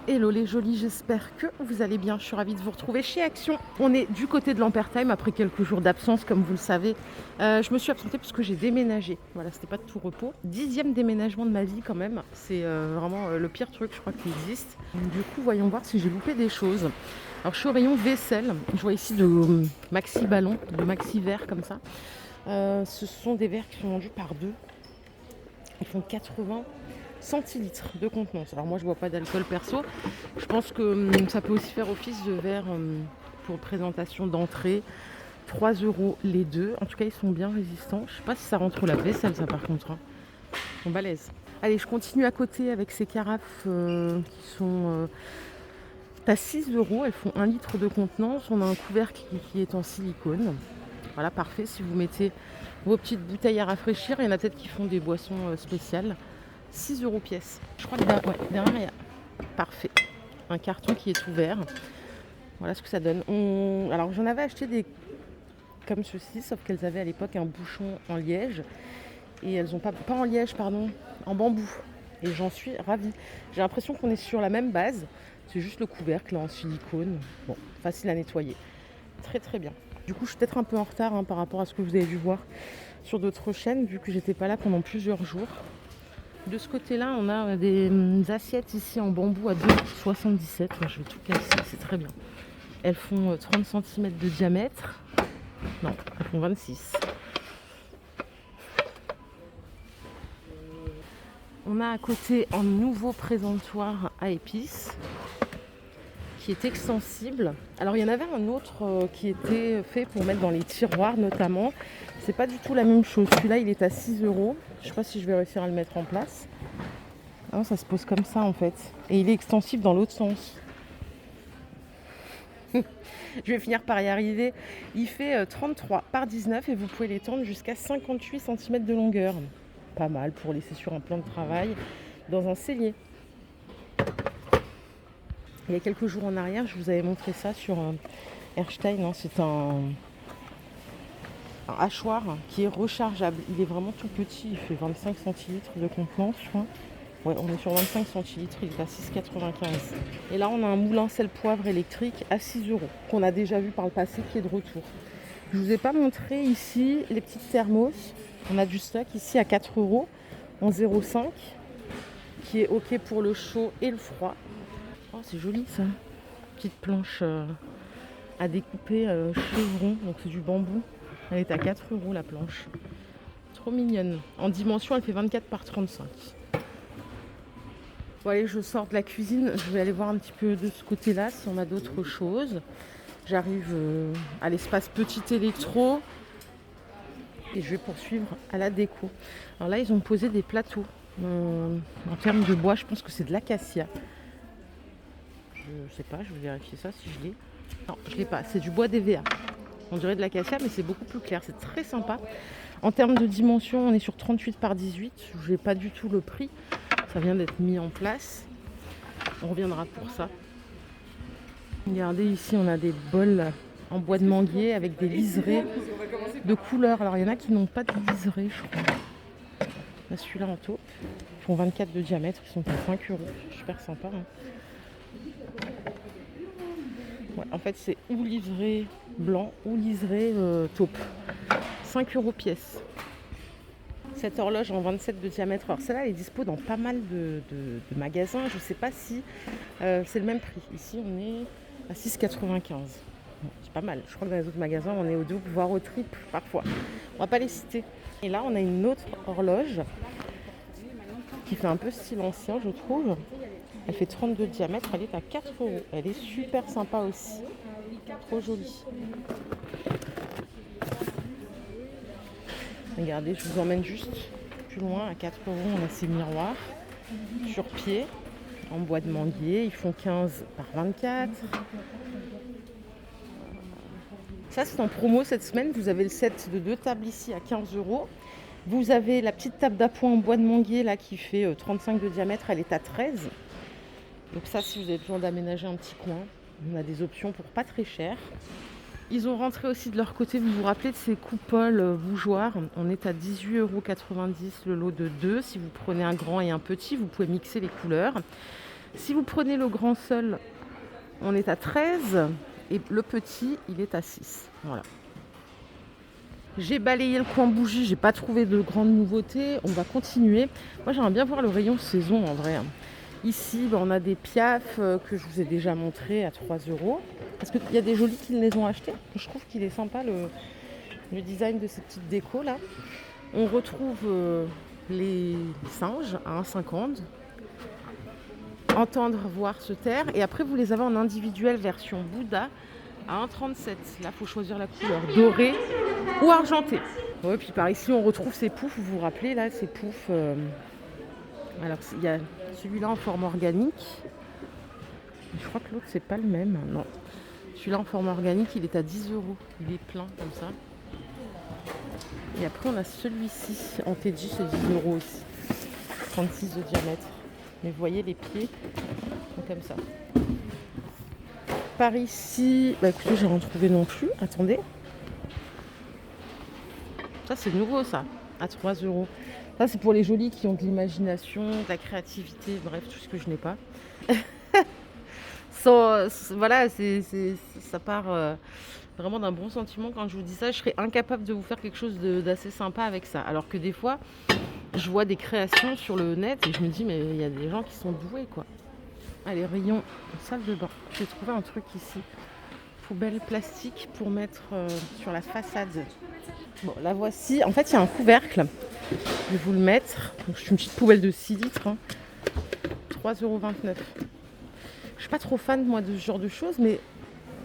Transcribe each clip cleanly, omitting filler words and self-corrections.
Hello les jolis, j'espère que vous allez bien. Je suis ravie de vous retrouver chez Action. On est du côté de l'Ampertime après quelques jours d'absence, comme vous le savez. Je me suis absentée parce que j'ai déménagé. Voilà, c'était pas de tout repos. 10e déménagement de ma vie quand même. C'est vraiment le pire truc, je crois, qui existe. Du coup, voyons voir si j'ai loupé des choses. Alors, je suis au rayon vaisselle. Je vois ici de maxi ballons, de maxi verres comme ça. Ce sont des verres qui sont vendus par deux. Ils font 80 centilitres de contenance. Alors moi je bois pas d'alcool perso. Je pense que ça peut aussi faire office de verre pour présentation d'entrée. 3 € les deux. En tout cas ils sont bien résistants. Je sais pas si ça rentre au lave-vaisselle ça par contre. Hein. Ils sont balèzes. Allez, je continue à côté avec ces carafes qui sont à 6 €. Elles font 1 litre de contenance. On a un couvercle qui est en silicone. Voilà, parfait. Si vous mettez vos petites bouteilles à rafraîchir, il y en a peut-être qui font des boissons spéciales. 6 € pièce. Je crois que derrière, il y a... Parfait. Un carton qui est ouvert. Voilà ce que ça donne. Alors, j'en avais acheté des comme ceci, sauf qu'elles avaient à l'époque un bouchon en liège. Et elles n'ont pas en liège, pardon, en bambou. Et j'en suis ravie. J'ai l'impression qu'on est sur la même base. C'est juste le couvercle en silicone. Bon, facile à nettoyer. Très très bien. Du coup, je suis peut-être un peu en retard par rapport à ce que vous avez dû voir sur d'autres chaînes, vu que j'étais pas là pendant plusieurs jours. De ce côté-là, on a des assiettes ici en bambou à 2,77 €. Je vais tout casser, c'est très bien. Elles font 30 cm de diamètre. Non, elles font 26. On a à côté un nouveau présentoir à épices qui est extensible. Alors il y en avait un autre qui était fait pour mettre dans les tiroirs notamment. C'est pas du tout la même chose. Celui-là il est à 6 €. Je sais pas si je vais réussir à le mettre en place. Ah non, ça se pose comme ça en fait. Et il est extensible dans l'autre sens. Je vais finir par y arriver. Il fait 33 par 19 et vous pouvez l'étendre jusqu'à 58 cm de longueur. Pas mal pour laisser sur un plan de travail dans un cellier. Il y a quelques jours en arrière, je vous avais montré ça sur un Erstein. C'est un hachoir qui est rechargeable. Il est vraiment tout petit. Il fait 25 centilitres de contenance, je crois. Ouais, on est sur 25 centilitres, il est à 6,95 €. Et là, on a un moulin sel poivre électrique à 6 € qu'on a déjà vu par le passé, qui est de retour. Je ne vous ai pas montré ici les petites thermos. On a du stock ici à 4 € en 0,5 qui est OK pour le chaud et le froid. Oh, c'est joli ça. Petite planche à découper chevron, donc c'est du bambou. Elle est à 4 € la planche. Trop mignonne. En dimension, elle fait 24 par 35. Bon allez, je sors de la cuisine, je vais aller voir un petit peu de ce côté-là si on a d'autres choses. J'arrive à l'espace petit électro et je vais poursuivre à la déco. Alors là, ils ont posé des plateaux. En termes de bois, je pense que c'est de l'acacia. Je sais pas, je vais vérifier ça si je l'ai. Non, je l'ai pas, c'est du bois d'EVA. On dirait de l'acacia, mais c'est beaucoup plus clair, c'est très sympa. En termes de dimension, on est sur 38 par 18. Je n'ai pas du tout le prix. Ça vient d'être mis en place. On reviendra pour ça. Regardez ici, on a des bols en bois de manguier avec des liserés de couleurs. Alors il y en a qui n'ont pas de liseré, je crois. Là, celui-là en taupe. Ils font 24 de diamètre, ils sont à 5 €. Super sympa. Ouais, en fait, c'est ou liseré blanc ou liseré taupe. 5 € pièce. Cette horloge en 27 de diamètre. Alors celle-là, elle est dispo dans pas mal de magasins. Je ne sais pas si c'est le même prix. Ici, on est à 6,95 €. Bon, c'est pas mal. Je crois que dans les autres magasins, on est au double, voire au triple parfois. On va pas les citer. Et là, on a une autre horloge qui fait un peu style ancien, je trouve. Elle fait 32 de diamètre. Elle est à 4 €. Elle est super sympa aussi. Trop jolie. Regardez, je vous emmène juste plus loin, à 4 €, on a ces miroirs sur pied, en bois de manguier, ils font 15 par 24. Ça c'est en promo cette semaine, vous avez le set de 2 tables ici à 15 €. Vous avez la petite table d'appoint en bois de manguier là qui fait 35 de diamètre, elle est à 13. Donc ça, si vous avez besoin d'aménager un petit coin, on a des options pour pas très cher. Ils ont rentré aussi de leur côté, vous vous rappelez de ces coupoles bougeoirs. On est à 18,90 € le lot de 2. Si vous prenez un grand et un petit, vous pouvez mixer les couleurs. Si vous prenez le grand seul, on est à 13 et le petit, il est à 6. Voilà. J'ai balayé le coin bougie, j'ai pas trouvé de grandes nouveautés. On va continuer. Moi, j'aimerais bien voir le rayon saison en vrai. Ici, on a des piafs que je vous ai déjà montré à 3 euros. Parce qu'il y a des jolis qui les ont achetés. Je trouve qu'il est sympa le design de ces petites décos là. On retrouve les singes à 1,50. Entendre, voir, se taire. Et après, vous les avez en individuel version Bouddha à 1,37. Là, il faut choisir la couleur dorée ou argentée. Ouais, puis par ici, on retrouve ces poufs. Vous vous rappelez là, ces poufs. Alors, il y a celui-là en forme organique. Je crois que l'autre, c'est pas le même. Non. Celui-là en forme organique, il est à 10 euros. Il est plein comme ça. Et après, on a celui-ci en TJ, c'est 10 euros aussi. 36 de diamètre. Mais vous voyez, les pieds sont comme ça. Par ici, bah écoutez, j'ai rien trouvé non plus. Attendez. Ça, c'est nouveau, ça, à 3 euros. Ça, c'est pour les jolis qui ont de l'imagination, de la créativité, bref, tout ce que je n'ai pas. Voilà, ça part vraiment d'un bon sentiment. Quand je vous dis ça, je serais incapable de vous faire quelque chose d'assez sympa avec ça. Alors que des fois, je vois des créations sur le net et je me dis, mais il y a des gens qui sont doués, quoi. Allez, rayon salle de bain. J'ai trouvé un truc ici. Poubelle plastique pour mettre sur la façade. Bon, la voici. En fait, il y a un couvercle. Je vais vous le mettre. Donc, c'est une petite poubelle de 6 litres. 3,29 €. Je suis pas trop fan, moi, de ce genre de choses, mais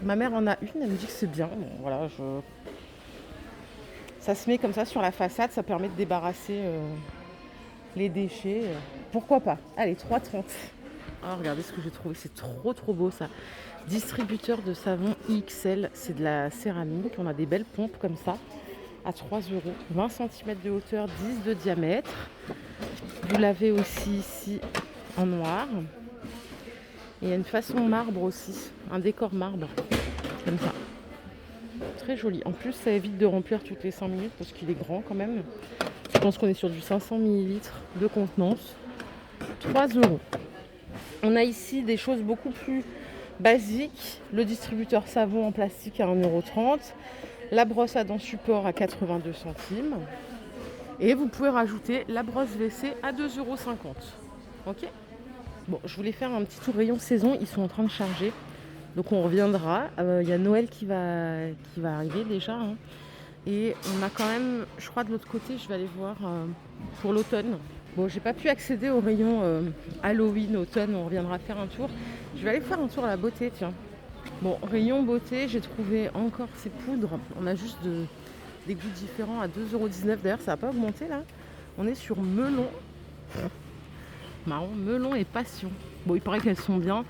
ma mère en a une. Elle me dit que c'est bien. Bon, voilà, ça se met comme ça sur la façade. Ça permet de débarrasser les déchets. Pourquoi pas? Allez, 3,30 €. Oh, regardez ce que j'ai trouvé. C'est trop beau, ça. Distributeur de savon XL. C'est de la céramique. On a des belles pompes comme ça. À 3 €. 20 cm de hauteur, 10 de diamètre. Vous l'avez aussi ici en noir. Et il y a une façon marbre aussi. Un décor marbre. Comme ça. Très joli. En plus, ça évite de remplir toutes les 5 minutes parce qu'il est grand quand même. Je pense qu'on est sur du 500 ml de contenance. 3 €. On a ici des choses beaucoup plus basiques. Le distributeur savon en plastique à 1,30 €. La brosse à dents support à 82 centimes. Et vous pouvez rajouter la brosse WC à 2,50 €. Ok? Bon, je voulais faire un petit tour rayon saison. Ils sont en train de charger. Donc on reviendra. Il y a Noël qui va arriver déjà. Hein. Et on a quand même, je crois de l'autre côté, je vais aller voir pour l'automne. Bon, j'ai pas pu accéder au rayon Halloween, automne. On reviendra faire un tour. Je vais aller faire un tour à la beauté, tiens. Bon, rayon beauté, j'ai trouvé encore ces poudres. On a juste des goûts différents à 2,19 €. D'ailleurs, ça n'a pas augmenté là. On est sur melon. Marron, melon et passion. Bon, il paraît qu'elles sont bien.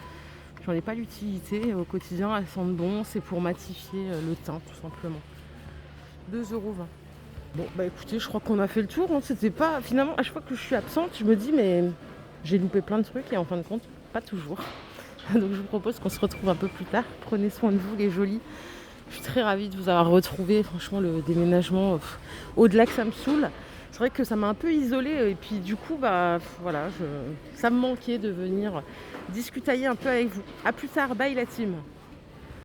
J'en ai pas l'utilité. Au quotidien, elles sentent bon. C'est pour matifier le teint, tout simplement. 2,20 €. Bon, bah écoutez, je crois qu'on a fait le tour. Hein. C'était pas... Finalement, à chaque fois que je suis absente, je me dis, mais j'ai loupé plein de trucs. Et en fin de compte, pas toujours. Donc je vous propose qu'on se retrouve un peu plus tard. Prenez soin de vous, les jolis. Je suis très ravie de vous avoir retrouvé. Franchement, le déménagement, au-delà que ça me saoule, c'est vrai que ça m'a un peu isolée. Et puis du coup, bah voilà, ça me manquait de venir discutailler un peu avec vous. A plus tard, bye la team.